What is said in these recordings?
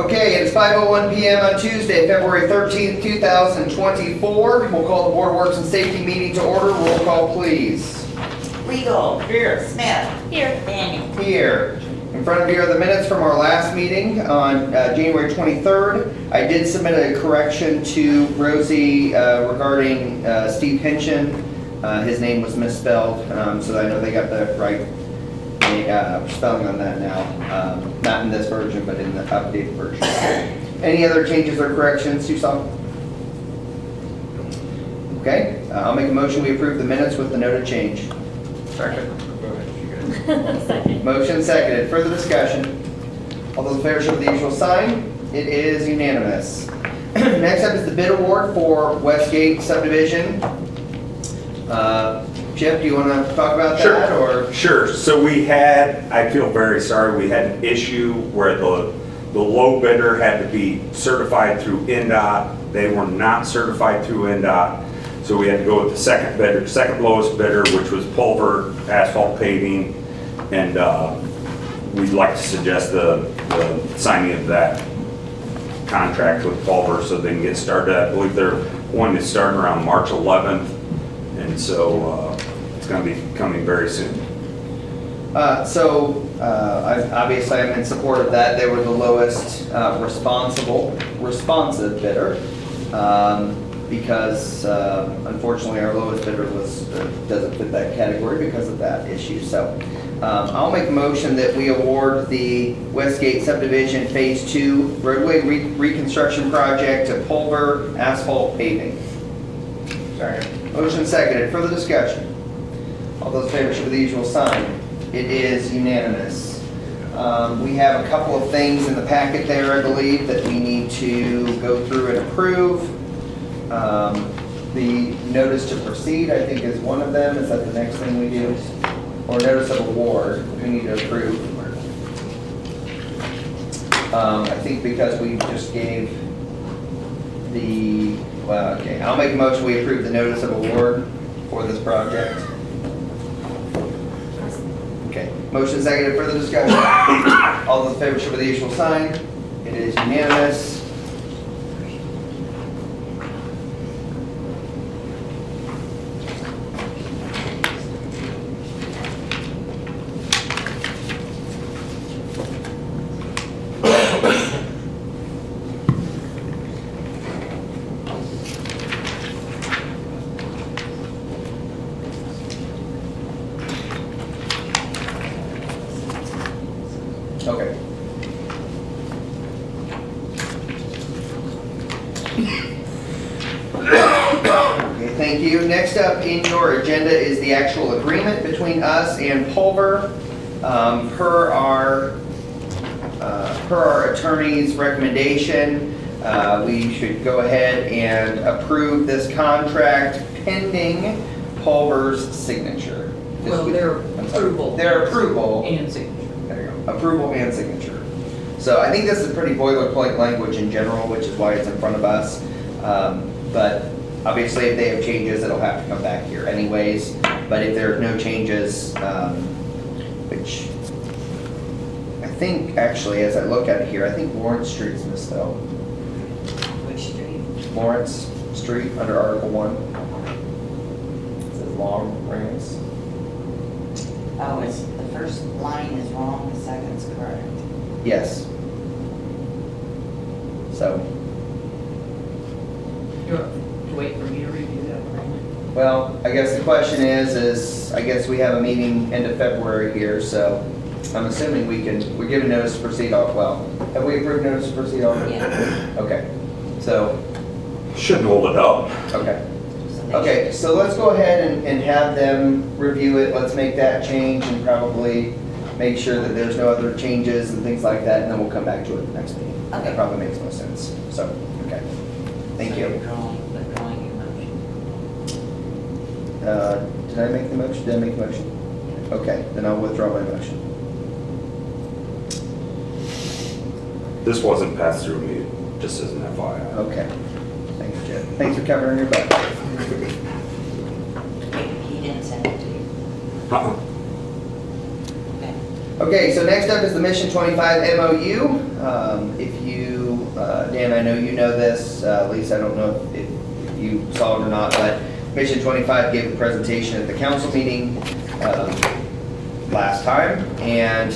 Okay, it's 5:01 PM on Tuesday, February 13th, 2024. We'll call the Board of Works and Safety meeting to order. Roll call, please. Regal. Here. Smith. Here. Daniel. Here. In front of you are the minutes from our last meeting on January 23rd. I did submit a correction to Rosie regarding Steve Hinchin. His name was misspelled, so I know they got the right spelling on that now. Not in this version, but in the updated version. Any other changes or corrections you saw? Okay, I'll make a motion, we approve the minutes with the noted change. Second. Go ahead, you guys. Second. Motion seconded, further discussion. All those in favor show the usual sign. It is unanimous. Next up is the bid award for Westgate subdivision. Jeff, do you want to talk about that, or? Sure. So we had, I feel very sorry, we had an issue where the low bidder had to be certified through NDOT. They were not certified through NDOT. So we had to go with the second bidder, second lowest bidder, which was Pulver Asphalt Paving. And we'd like to suggest the signing of that contract with Pulver so they can get started. I believe they're wanting to start around March 11th. And so it's going to be coming very soon. Obviously I'm in support of that. They were the lowest responsive bidder. Because unfortunately our lowest bidder doesn't fit that category because of that issue. So I'll make a motion that we award the Westgate subdivision Phase 2 roadway reconstruction project to Pulver Asphalt Paving. Sorry. Motion seconded. Further discussion. All those in favor show the usual sign. It is unanimous. We have a couple of things in the packet there, I believe, that we need to go through and approve. The notice to proceed, I think, is one of them. Is that the next thing we do? Or notice of award, we need to approve. I think because we just gave okay, I'll make a motion, we approve the notice of award for this project. Okay, motion seconded, further discussion. All those in favor show by the usual sign. It is unanimous. Okay. Okay, thank you. Next up in your agenda is the actual agreement between us and Pulver. Per our attorney's recommendation, we should go ahead and approve this contract pending Pulver's signature. Well, their I'm sorry. approval. Their approval. And signature. There you go. Approval and signature. So I think this is pretty boilerplate language in general, which is why it's in front of us. But obviously, if they have changes, it'll have to come back here anyways. But if there are no changes, which I think actually, as I look at it here, I think Lawrence Street's misspelled. Which street? Lawrence Street under Article 1. It says Long Ranch. Oh, it's, the first line is wrong, the second's correct. Yes. So. You want to wait for me to review that agreement? Well, I guess the question is I guess we have a meeting end of February here, so I'm assuming we're given notice to proceed off, well, have we approved notice to proceed off? Yeah. Okay, so, Shouldn't hold it up. okay. So they Okay, so let's go ahead and have them review it, let's make that change and probably make sure that there's no other changes and things like that, and then we'll come back to it next meeting. That Okay. probably makes most sense, so, okay. Thank So you. withdrawing your motion. Did I make the motion? Did I make the motion? Okay, then I'll withdraw my motion. This wasn't passed through me, just as an FYI. Okay. Thanks, Jeff. Thanks for covering your butt. He didn't send it to you. Uh-uh. Okay. Okay, so next up is the Mission 25 MOU. If you Dan, I know you know this, Lisa, I don't know if you saw it or not, but Mission 25 gave a presentation at the council meeting last time, and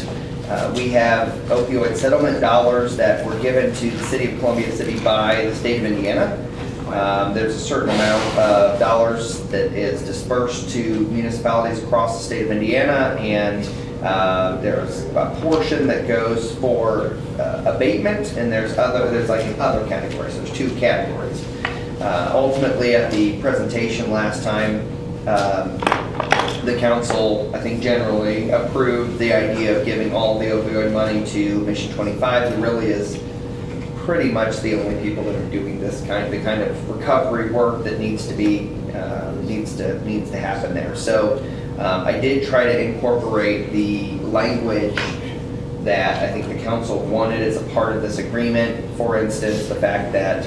we have opioid settlement dollars that were given to the city of Columbia City by the state of Indiana. There's a certain amount of dollars that is dispersed to municipalities across the state of Indiana, and there's a portion that goes for abatement, and there's like other categories. There's two categories. Ultimately, at the presentation last time, the council, I think, generally approved the idea of giving all the opioid money to Mission 25, who really is pretty much the only people that are doing the kind of recovery work that needs to be needs to happen there. So I did try to incorporate the language that I think the council wanted as a part of this agreement. For instance, the fact that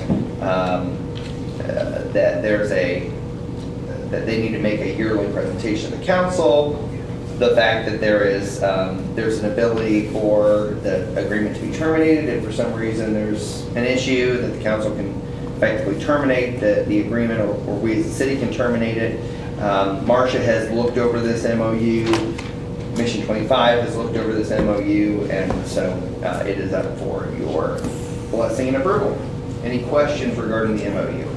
that they need to make a yearly presentation to the council. The fact that there's an ability for the agreement to be terminated if for some reason there's an issue, that the council can effectively terminate the agreement, or we as a city can terminate it. Marcia has looked over this MOU. Mission 25 has looked over this MOU, and so it is up for your blessing and approval. Any questions regarding the MOU?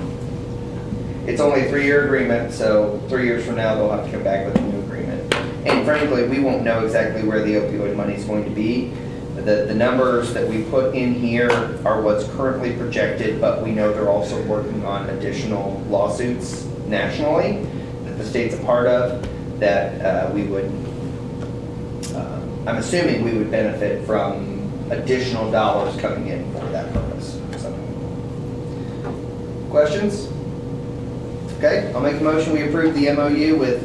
It's only a 3-year agreement, so 3 years from now, they'll have to come back with a new agreement. And frankly, we won't know exactly where the opioid money is going to be. The numbers that we put in here are what's currently projected, but we know they're also working on additional lawsuits nationally that the state's a part of, that we would, I'm assuming we would benefit from additional dollars coming in for that purpose. So, questions? Okay, I'll make a motion, we approve the MOU with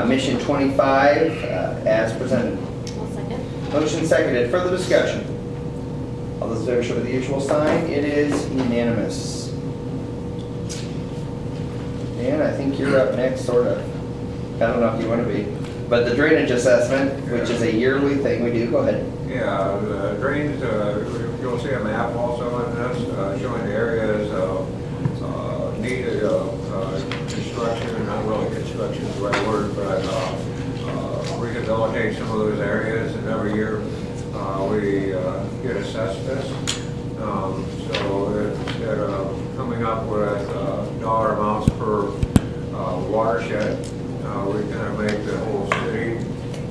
Mission 25 as presented. I'll second. Motion seconded, further discussion. All those in favor show by the usual sign, it is unanimous. Dan, I think you're up next, sort of. I don't know if you want to be. But the drainage assessment, which is a yearly thing we do, go ahead. Yeah, the drains, you'll see a map also in this, showing the areas needed construction, not really construction is the right word, but rehabilitate some of those areas, and every year we get assessed this. So instead of coming up with dollar amounts per watershed, we kind of make the whole city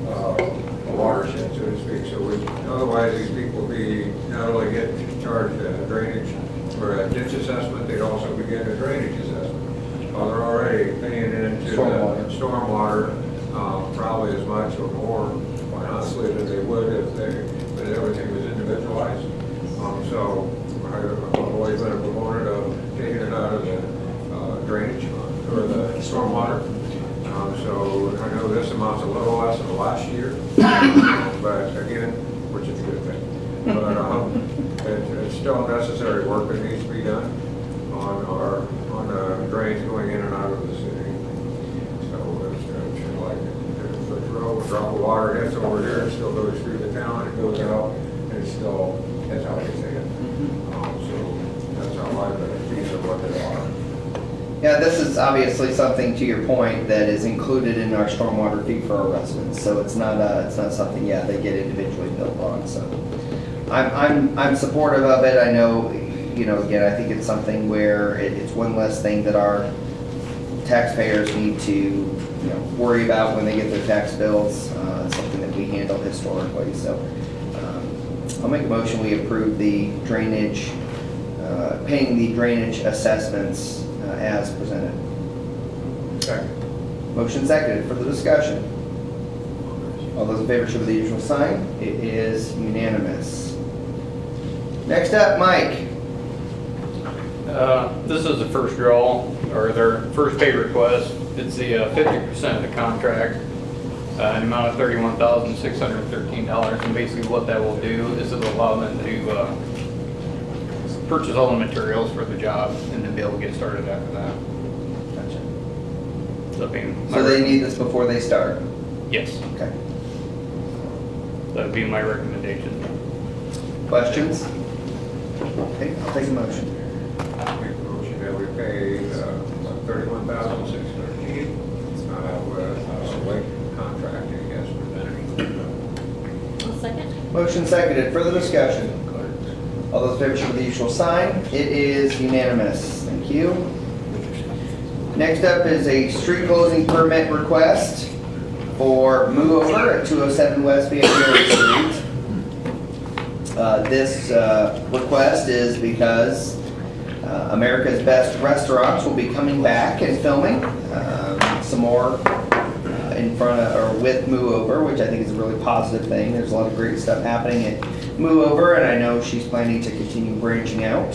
a watershed, so to speak. So otherwise, these people will be not only getting charged drainage for a ditch assessment, they'd also be getting a drainage assessment. Well, they're already paying into the stormwater, probably as much or more, quite honestly, than they would if everything was individualized. So I've always been a proponent of taking it out of the drainage or the stormwater. So I know this amount's a little less than last year, but again, which is a good thing. But it's still necessary work that needs to be done on the drains going in and out of the city. So it's like if a drop of water hits over here, it still goes through the town, it goes out, and that's how they say it. So that's how I these are what they are. Yeah, this is obviously something, to your point, that is included in our stormwater fee for our residents. So it's not something, yeah, they get individually billed on. So I'm supportive of it. I know, again, I think it's something where it's one less thing that our taxpayers need to, worry about when they get their tax bills. It's something that we handle historically. So I'll make a motion, we approve the drainage, paying the drainage assessments as presented. Second. Motion seconded, further discussion. All those in favor show by the usual sign. It is unanimous. Next up, Mike. This is the first draw, or their first pay request. It's the 50% of the contract, an amount of $31,613. And basically what that will do is it'll allow them to purchase all the materials for the job and then be able to get started after that. Gotcha. So they need this before they start? Yes, Okay. that would be my recommendation. Questions? Okay, I'll take a motion. Make a motion that we pay $31,613 with Lake Contracting as presented. I'll second. Motion seconded, further discussion. All those in favor show the usual sign. It is unanimous. Thank you. Next up is a street closing permit request for move over at 207 West Van Buren Street. This request is because America's Best Restaurants will be coming back and filming some more in front of, or with Move Over, which I think is a really positive thing. There's a lot of great stuff happening at Move Over, and I know she's planning to continue branching out.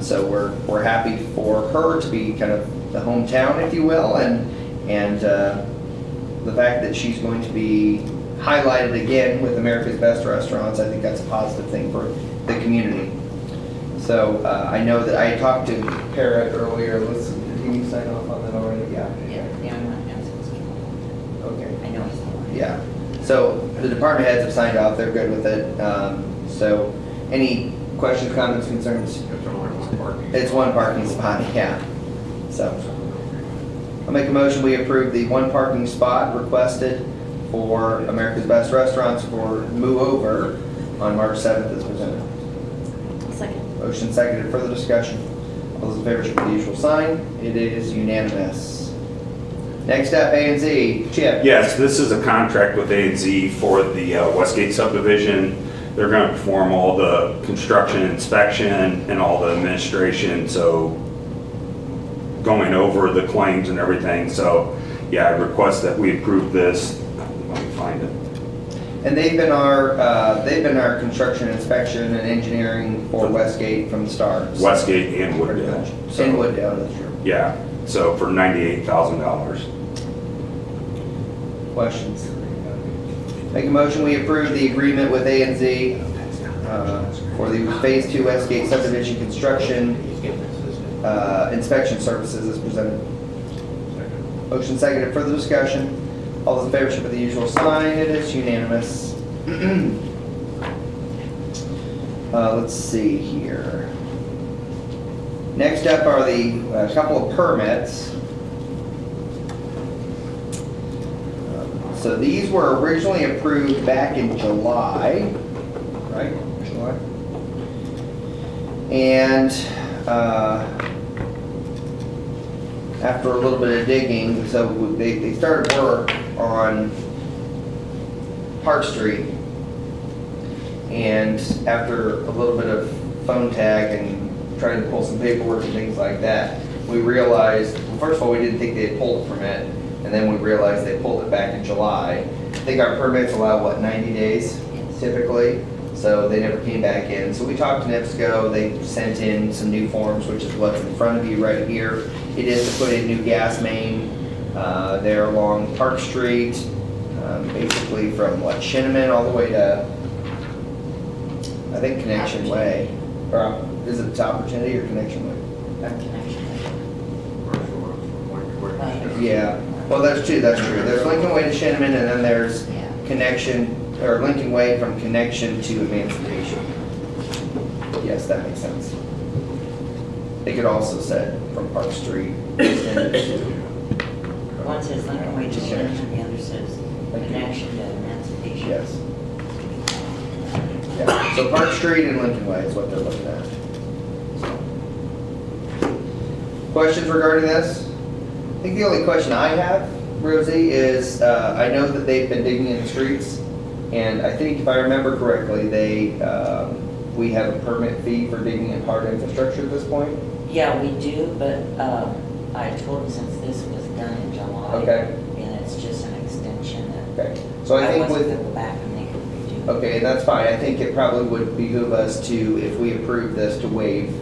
So we're happy for her to be kind of the hometown, if you will, and the fact that she's going to be highlighted again with America's Best Restaurants, I think that's a positive thing for the community. So I know that I talked to Parrot earlier. Listen, did he sign off on that already? Yeah. Yeah, the only one has it. Okay. I know it's the one. Yeah. So the department heads have signed off. They're good with it. So any questions, comments, concerns? It's only one parking. It's one parking spot, yeah. So I'll make a motion, we approve the one parking spot requested for America's Best Restaurants for Move Over on March 7th as presented. I'll second. Motion seconded, further discussion. All those in favor show the usual sign. It is unanimous. Next up, A and Z. Chip? Yes, this is a contract with A&Z for the Westgate subdivision. They're going to perform all the construction inspection and all the administration, so going over the claims and everything. So, yeah, I request that we approve this. Let me find it. And they've been our construction inspection and engineering for Westgate from the start. Westgate and Pretty Wooddale. much. So, In Wooddale, that's true. Yeah, so for $98,000. Questions? Make a motion, we approve the agreement with A and Z for the Phase 2 Westgate subdivision construction inspection services as presented. Motion seconded, further discussion. All those in favor show by the usual sign. It is unanimous. Let's see here. Next up are the couple of permits. So these were originally approved back in July, right? July. And after a little bit of digging, so they started work on Park Street. And after a little bit of phone tag and trying to pull some paperwork and things like that, we realized, well, first of all, we didn't think they had pulled a permit. And then we realized they pulled it back in July. I think our permits allow, what, 90 days typically? So they never came back in. So we talked to NIPSCO, they sent in some new forms, which is what's in front of you right here. It is to put in new gas main there along Park Street, basically from what, Shinneman all the way to, I think Connection Way. Or is it to Opportunity or Connection Way? Our connection. Yeah, well, that's true. There's Lincoln Way to Shinneman, and then there's Yeah. Connection, or Lincoln Way from Connection to Emancipation. Yes, that makes sense. They could also said from Park Street. One says Lincoln Way to Shannon, the other says connection to Emancipation. Yes. Yeah, so Park Street and Lincoln Way is what they're looking at. Questions regarding this? I think the only question I have, Rosie, is I know that they've been digging in the streets, and I think if I remember correctly, we have a permit fee for digging in hard infrastructure at this point. Yeah, we do, but I told him since this was done in July. Okay. And it's just an extension that Okay, so I think wasn't with, gonna go back and make it redo. okay, and that's fine. I think it probably would behoove us to, if we approve this, to waive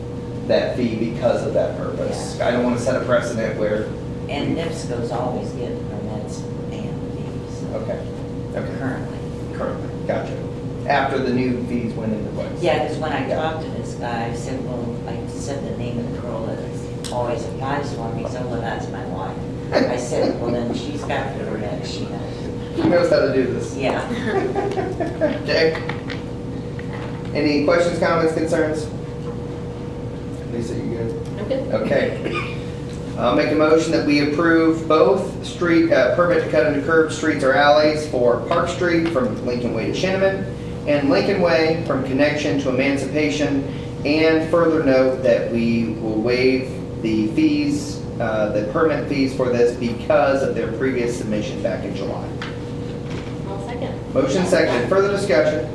that fee because of that purpose. I don't want to set a precedent where, And NIPSCO's always getting permits and fees. okay, okay, Currently. currently, gotcha. After the new fees went into place. Yeah, because when I Yeah. talked to this guy, I said, well, I said the name of the girl that always applies for me, he said, well, that's my wife. I said, well, then she's got the permit, she knows. Who knows how to do this? Yeah. Okay. Any questions, comments, concerns? Lisa, you good? I'm good. Okay. I'll make a motion that we approve both street, permit to cut into curb streets or alleys for Park Street from Lincoln Way to Shinneman and Lincoln Way from Connection to Emancipation, and further note that we will waive the fees, the permit fees for this because of their previous submission back in July. I'll second. Motion seconded. Further discussion?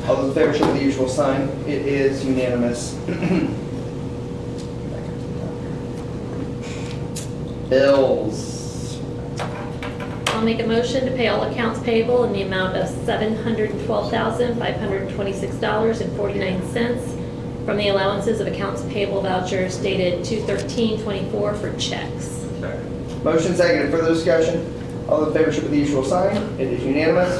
All those in favor show the usual sign. It is unanimous. Bills. I'll make a motion to pay all accounts payable in the amount of $712,526.49 from the allowances of accounts payable vouchers dated 2/13/24 for checks. Second. Motion seconded. Further discussion? All those in favor show the usual sign. It is unanimous.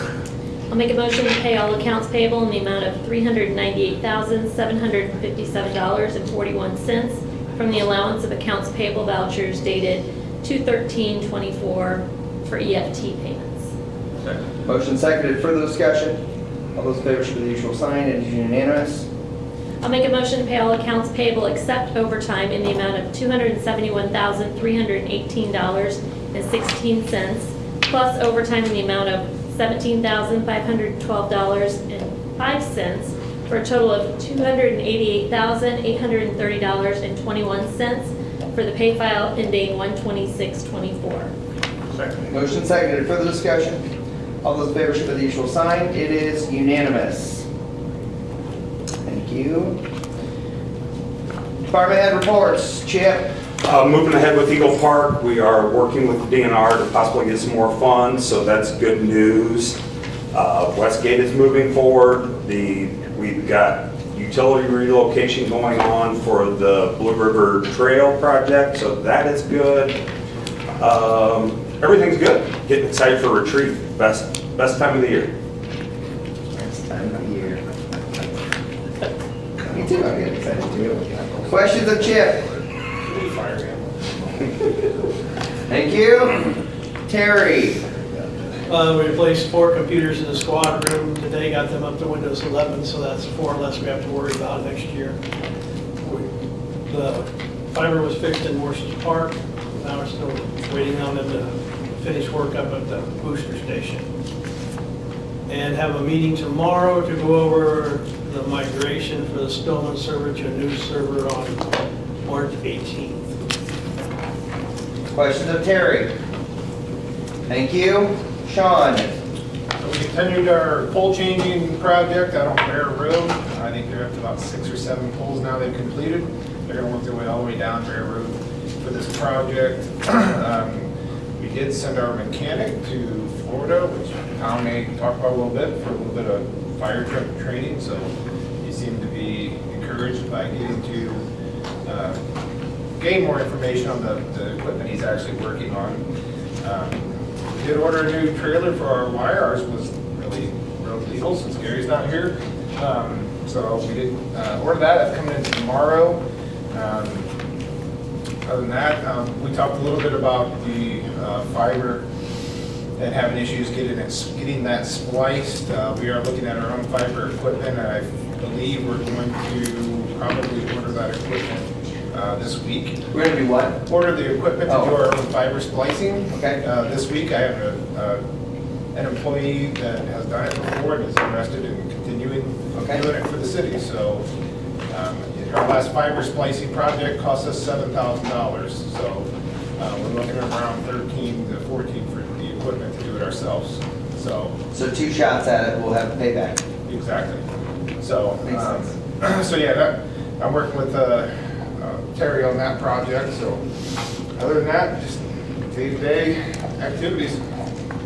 I'll make a motion to pay all accounts payable in the amount of $398,757.41 from the allowance of accounts payable vouchers dated 2/13/24 for EFT payments. Second. Motion seconded. Further discussion? All those in favor show the usual sign. It is unanimous. I'll make a motion to pay all accounts payable except overtime in the amount of $271,318.16 plus overtime in the amount of $17,512.05 for a total of $288,830.21 for the pay file ending 1/26/24. Second. Motion seconded. Further discussion? All those in favor show the usual sign. It is unanimous. Thank you. Department head reports. Chip. Moving ahead with Eagle Park, we are working with the DNR to possibly get some more funds, so that's good news. Westgate is moving forward. We've got utility relocation going on for the Blue River Trail project, so that is good. Everything's good. Getting excited for retreat. Best time of the year. It's time of year. Me too, I'm getting excited too. Questions of Chip? Thank you. Terry. We replaced 4 computers in the squad room today, got them up to Windows 11, so that's 4 less we have to worry about next year. The fiber was fixed in Morse's Park. Now we're still waiting on them to finish work up at the booster station. And have a meeting tomorrow to go over the migration for the stolen server to a new server on March 18th. Questions of Terry? Thank you. Sean. We continued our pole changing project out on Bear Road. I think they're up to about 6 or 7 poles now they've completed. They're gonna work their way all the way down Bear Road for this project. We did send our mechanic to Florida, which Tom may talk about a little bit, for a little bit of fire truck training, so he seemed to be encouraged by getting to gain more information on the equipment he's actually working on. We did order a new trailer for our wire. Ours was really legal since Gary's not here. So we did order that. That's coming in tomorrow. Other than that, we talked a little bit about the fiber and having issues getting that spliced. We are looking at our own fiber equipment, and I believe we're going to probably order that equipment this week. We're gonna do what? Order the equipment to do our own fiber splicing. Okay. This week, I have an employee that has done it before and is interested in continuing Okay. doing it for the city. So our last fiber splicing project cost us $7,000. So we're looking at around 13 to 14 for the equipment to do it ourselves. So So 2 shots at it, we'll have payback. exactly. So Makes sense. so yeah, I'm working with Terry on that project. So other than that, just day-to-day activities.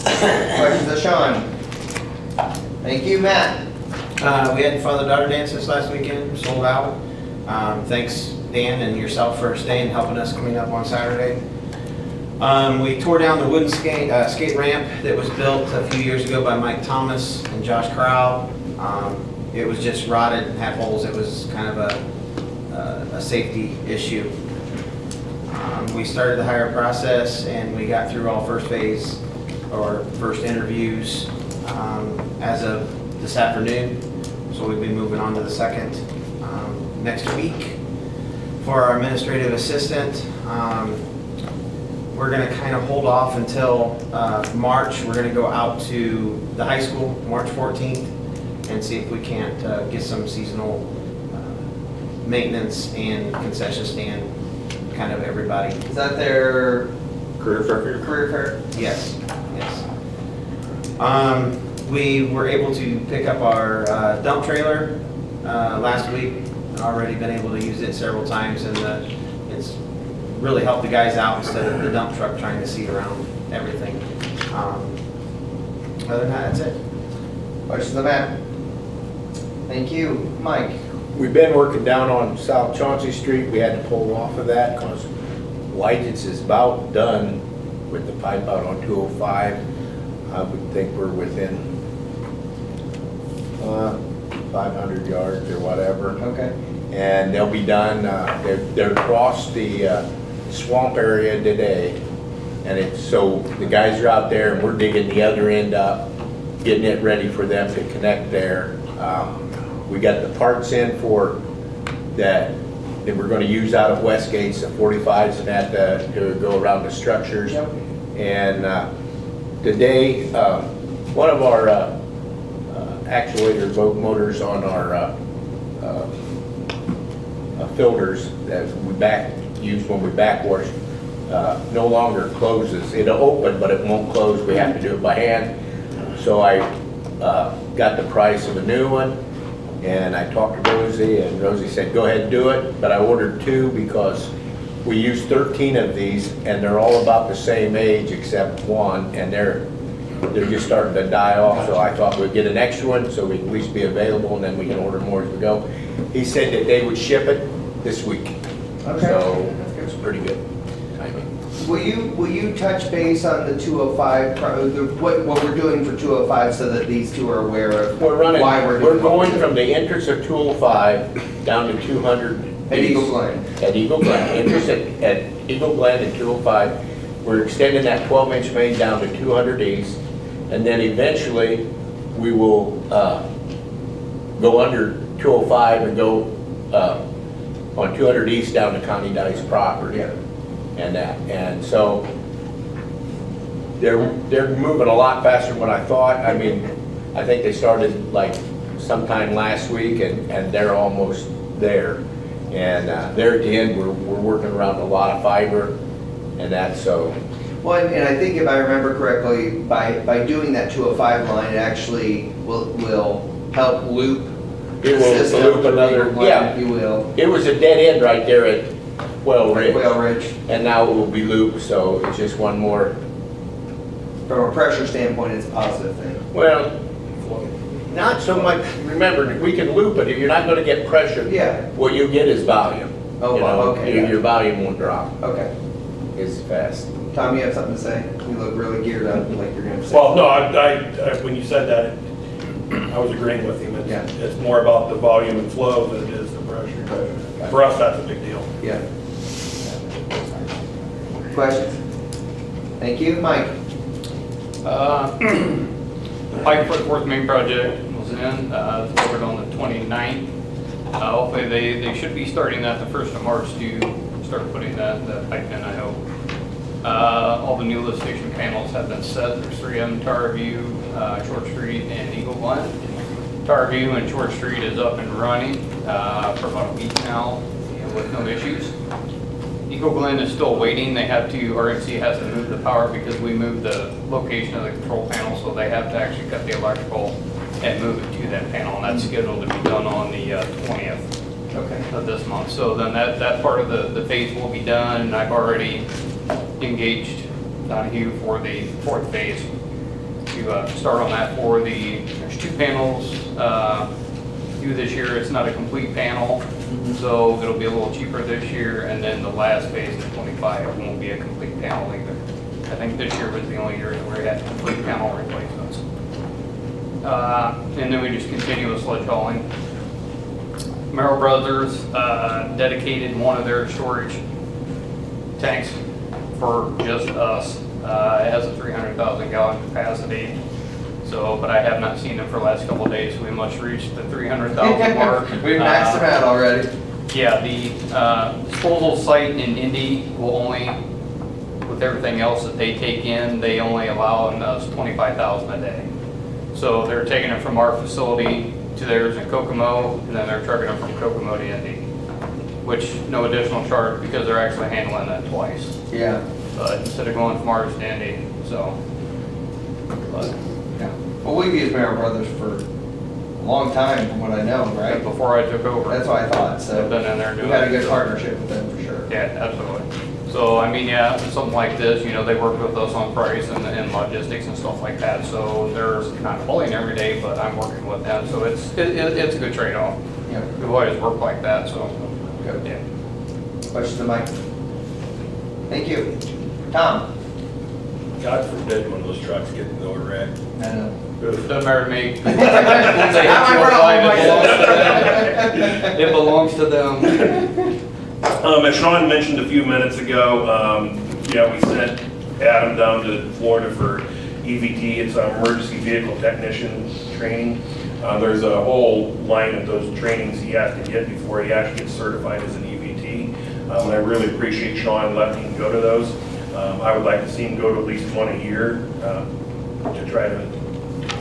Questions of Sean? Thank you, Matt. We had fun at the Daughter Dances last weekend, sold out. Thanks, Dan, and yourself for staying, helping us clean up on Saturday. We tore down the wooden skate ramp that was built a few years ago by Mike Thomas and Josh Crowell. It was just rotted and had holes. It was kind of a safety issue. We started the hire process and we got through all first phase or first interviews as of this afternoon. So we'll be moving on to the second next week. for our administrative assistant. We're gonna kind of hold off until March. We're gonna go out to the high school, March 14th, and see if we can't get some seasonal maintenance and concession stand, kind of everybody. Is that their Career fair? career fair? Yes, yes. We were able to pick up our dump trailer last week. Already been able to use it several times, and it's really helped the guys out instead of the dump truck trying to see around everything. Other than that, that's it. Questions on that? Thank you. Mike? We've been working down on South Chauncey Street. We had to pull off of that because White's is about done with the pipe out on 205. I would think we're within 500 yards or whatever. Okay. And they'll be done, they're across the swamp area today. And so the guys are out there and we're digging the other end up, getting it ready for them to connect there. We got the parts in for that we're gonna use out of Westgate's, the 45s and that to go around the structures. Yep. And today, one of our actuator motors on our filters that we use when we backwash no longer closes. It'll open, but it won't close. We have to do it by hand. So I got the price of a new one, and I talked to Rosie, and Rosie said, go ahead and do it. But I ordered 2 because we use 13 of these, and they're all about the same age except one, and they're just starting to die off. So I thought we'd get an extra one so we can at least be available, and then we can order more as we go. He said that they would ship it this week. Okay. So it's pretty good. Will you touch base on the 205, what we're doing for 205 so that these two are aware of We're running, why we're doing we're what going we're from doing? the entrance of 205 down to 200. At Eagle Glen. At Eagle Glen, entrance at Eagle Glen and 205. We're extending that 12-inch main down to 200 east. And then eventually, we will go under 205 and go on 200 east down to Connie Dye's property. Yeah. And that, and so they're moving a lot faster than what I thought. I mean, I think they started like sometime last week, and they're almost there. And there at the end, we're working around a lot of fiber and that, so. Well, and I think if I remember correctly, by doing that 205 line, it actually will help loop It the will system loop to another, Eagle Glen, yeah. if you will. It was a dead end right there at Quail Ridge. Quail Ridge. And now it will be looped, so it's just one more. From a pressure standpoint, it's a positive thing. Well, not so much, remember, we can loop it, you're not gonna get pressure. Yeah. What you get is volume. Oh, You know, okay, Your gotcha. volume won't drop Okay. as fast. Tom, you have something to say? You look really geared up, like you're gonna say. Well, no, I when you said that, I was agreeing with him. Yeah. It's more about the volume and flow than it is the pressure. For us, that's a big deal. Yeah. Questions? Thank you. Mike? The pipe for the fourth main project was in, it's delivered on the 29th. Hopefully they should be starting that the 1st of March to start putting that pipe in, I hope. All the new lift station panels have been set. There's 3 of them, Tar View, Short Street, and Eagle Glen. Tar View and Short Street is up and running for about a week now, with no issues. Eagle Glen is still waiting. They have to, RMC has to move the power because we moved the location of the control panel, so they have to actually cut the electrical and move it to that panel, and that's scheduled to be done on the 20th Okay. of this month. So then that part of the phase will be done, and I've already engaged Donahue for the 4th phase to start on that for there's 2 panels due this year. It's not a complete panel, so it'll be a little cheaper this year, and then the last phase in 25 won't be a complete panel either. I think this year was the only year where we had complete panel replacements. And then we just continue with sludge hauling. Merrill Brothers dedicated one of their storage tanks for just us. It has a 300,000 gallon capacity. So, but I have not seen them for the last couple of days. We must reach the 300,000 mark. We've maxed them out already. Yeah, the disposal site in Indy will only, with everything else that they take in, they only allow us 25,000 a day. So they're taking it from our facility to theirs in Kokomo, and then they're trucking it from Kokomo to Indy, which no additional charge because they're actually handling that twice. Yeah. Instead of going from ours to Indy, so. But Yeah. Well, we've used Merrill Brothers for a long time, from what I know, right? before I took over. That's what I thought, They've so been in there doing we've had a it, good so- partnership with them for sure. Yeah, absolutely. So, I mean, yeah, something like this, you know, they work with us on price and logistics and stuff like that. So they're not pulling every day, but I'm working with them. So it's a good trade-off. Yeah. We've always worked like that, so, Good. yeah. Questions of Mike? Thank you. Tom? God forbid one of those trucks get into a wreck. I know. Doesn't matter to me. Once they hit Not my 205, it belongs to them. As Sean mentioned a few minutes ago, yeah, we sent Adam down to Florida for EVT. It's emergency vehicle technician training. There's a whole line of those trainings he has to get before he actually gets certified as an EVT. And I really appreciate Sean letting him go to those. I would like to see him go to at least one a year to try to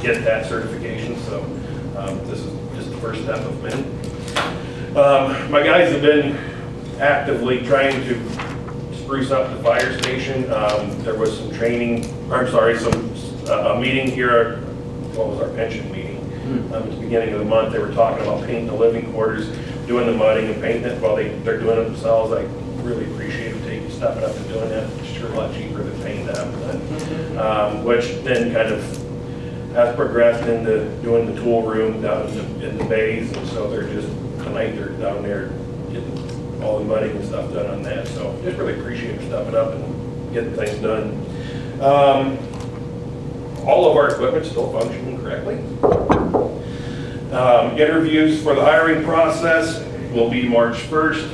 get that certification. So this is just the first step of many. My guys have been actively trying to spruce up the fire station. There was some training, a meeting here, what was our pension meeting? At the beginning of the month, they were talking about painting the living quarters, doing the mudding and painting it while they're doing it themselves. I really appreciate them stepping up and doing that. It's sure a lot cheaper than painting that. Which then kind of has progressed into doing the tool room down in the bays. And so tonight they're down there getting all the mudding and stuff done on that. So just really appreciate them stepping up and getting things done. All of our equipment's still functioning correctly. Interviews for the hiring process will be March 1st.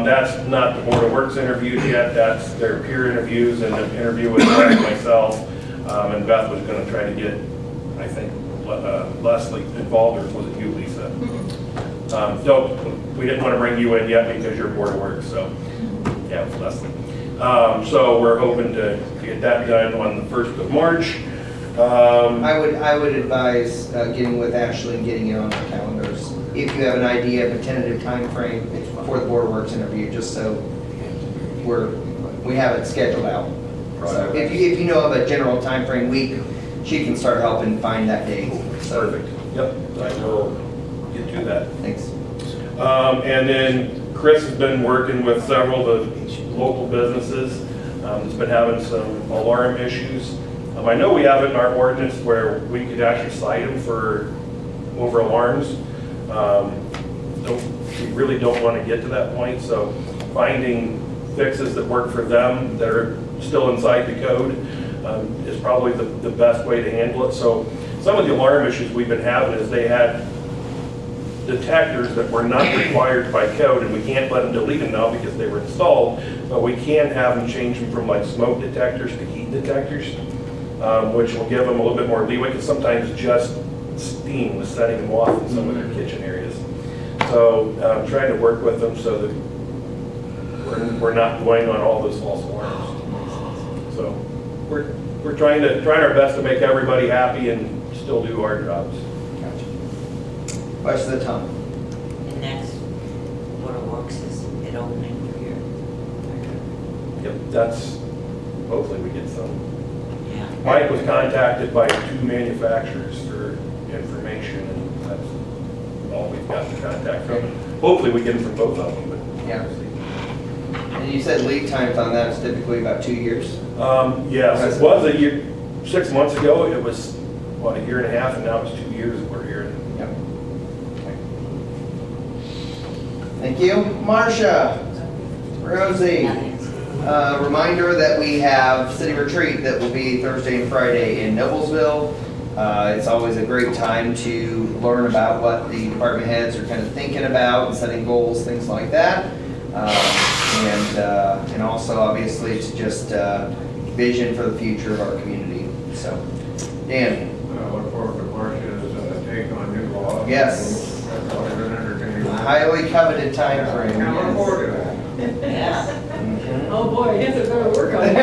That's not the Board of Works interviews yet, that's their peer interviews and an interview with myself. And Beth was gonna try to get, I think, Leslie involved, or was it you, Lisa? So we didn't want to bring you in yet because you're Board of Works, so yeah, it was Leslie. So we're hoping to get that done on the 1st of March. I would advise getting with Ashley and getting it on our calendars. If you have an idea of a tentative time frame for the Board of Works interview, just so we have it scheduled out. So if you know of a general time frame week, she can start helping find that date. So, Perfect. Yep, I will get to that. thanks. And then Chris has been working with several of the local businesses. That's been having some alarm issues. I know we have it in our ordinance where we could actually cite them for over alarms. We really don't want to get to that point, so finding fixes that work for them that are still inside the code is probably the best way to handle it. So some of the alarm issues we've been having is they had detectors that were not required by code, and we can't let them delete them now because they were installed, but we can have them change them from like smoke detectors to heat detectors, which will give them a little bit more leeway, because sometimes just steam was setting them off in some of their kitchen areas. So I'm trying to work with them so that we're not going on all those false alarms. So we're trying our best to make everybody happy and still do our jobs. Gotcha. Questions of Tom? The next Board of Works is it opening for your, Yep, that's, hopefully we get some. yeah. Mike was contacted by 2 manufacturers for information, and that's all we've got to contact from. Hopefully we get them from both of them, but. Yeah. And you said lead times on that is typically about 2 years? Yes, it was a year, 6 months ago, it was, what, a year and a half, and now it's 2 years that we're here. Yep. Thank you. Marcia, Rosie, reminder that we have City Retreat that will be Thursday and Friday in Noblesville. It's always a great time to learn about what the department heads are kind of thinking about and setting goals, things like that. And also obviously to just vision for the future of our community. So, Dan. I look forward to Marcia's take on new law. Yes. That's always been entertaining. highly coveted time frame. Can't look yes. forward to that. Yeah. Mhm. Oh, boy, he has a better work on it.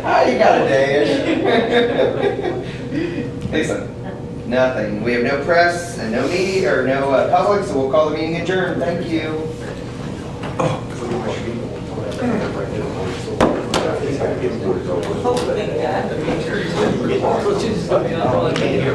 Ah, you got a day-ish. Listen, nothing. We have no press and no media, or no public, so we'll call the meeting adjourned. Thank you. Hopefully, yeah. Which is, I mean, that's all I can hear.